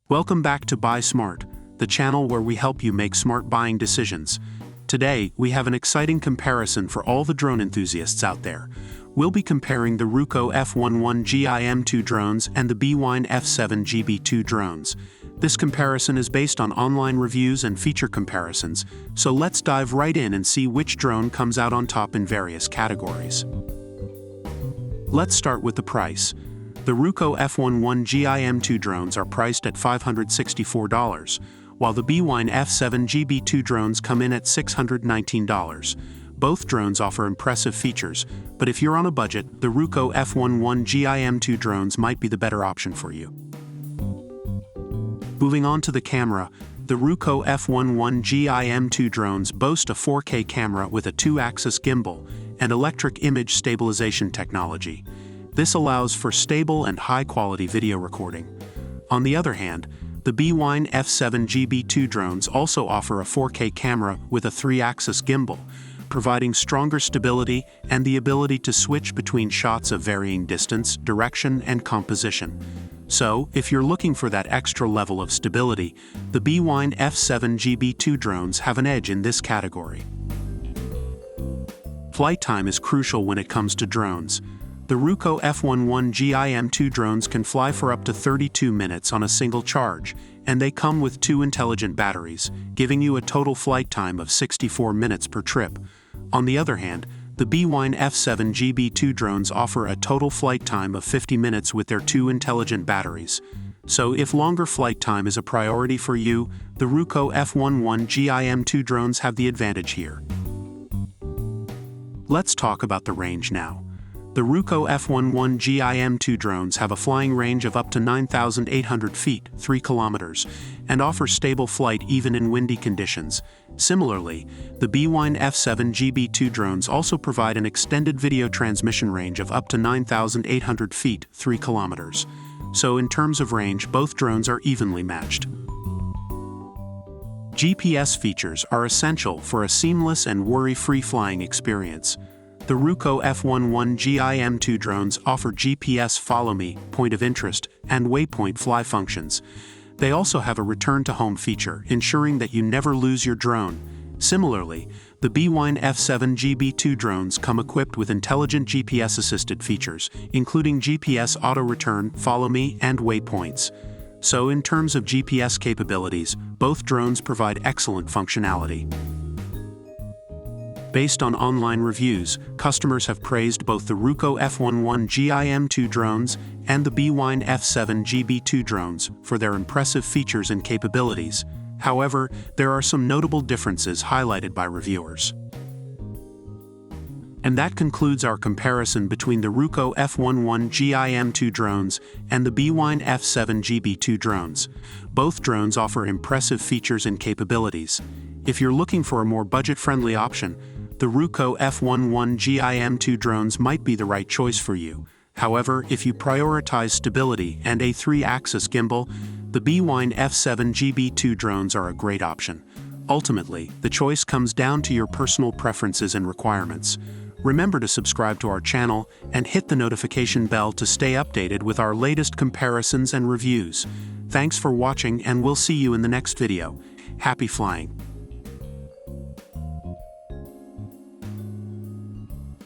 Welcome back to Buy Smart, the channel where we help you make smart buying decisions. Today, we have an exciting comparison for all the drone enthusiasts out there. We'll be comparing the Ruko F11GIM2 drones and the Bwine F7GB2 drones. This comparison is based on online reviews and feature comparisons, so let's dive right in and see which drone comes out on top in various categories. Let's start with the price. The Ruko F11GIM2 drones are priced at $564, while the Bwine F7GB2 drones come in at $619. Both drones offer impressive features, but if you're on a budget, the Ruko F11GIM2 drones might be the better option for you. Moving on to the camera, the Ruko F11GIM2 drones boast a 4K camera with a 2-axis gimbal and electric image stabilization technology. This allows for stable and high-quality video recording. On the other hand, the Bwine F7GB2 drones also offer a 4K camera with a 3-axis gimbal, providing stronger stability and the ability to switch between shots of varying distance, direction, and composition. So, if you're looking for that extra level of stability, the Bwine F7GB2 drones have an edge in this category. Flight time is crucial when it comes to drones. The Ruko F11GIM2 drones can fly for up to 32 minutes on a single charge, and they come with 2 intelligent batteries, giving you a total flight time of 64 minutes per trip. On the other hand, the Bwine F7GB2 drones offer a total flight time of 50 minutes with their 2 intelligent batteries. So if longer flight time is a priority for you, the Ruko F11GIM2 drones have the advantage here. Let's talk about the range now. The Ruko F11GIM2 drones have a flying range of up to 9,800 feet, 3 kilometers, and offer stable flight even in windy conditions. Similarly, the Bwine F7GB2 drones also provide an extended video transmission range of up to 9,800 feet, 3 kilometers. So in terms of range, both drones are evenly matched. GPS features are essential for a seamless and worry-free flying experience. The Ruko F11GIM2 drones offer GPS Follow Me, Point of Interest, and Waypoint Fly functions. They also have a Return to Home feature, ensuring that you never lose your drone. Similarly, the Bwine F7GB2 drones come equipped with intelligent GPS-assisted features, including GPS Auto Return, Follow Me, and Waypoints. So in terms of GPS capabilities, both drones provide excellent functionality. Based on online reviews, customers have praised both the Ruko F11GIM2 drones and the Bwine F7GB2 drones for their impressive features and capabilities. However, there are some notable differences highlighted by reviewers. And that concludes our comparison between the Ruko F11GIM2 drones and the Bwine F7GB2 drones. Both drones offer impressive features and capabilities. If you're looking for a more budget-friendly option, the Ruko F11GIM2 drones might be the right choice for you. However, if you prioritize stability and a 3-axis gimbal, the Bwine F7GB2 drones are a great option. Ultimately, the choice comes down to your personal preferences and requirements. Remember to subscribe to our channel and hit the notification bell to stay updated with our latest comparisons and reviews. Thanks for watching, and we'll see you in the next video. Happy flying!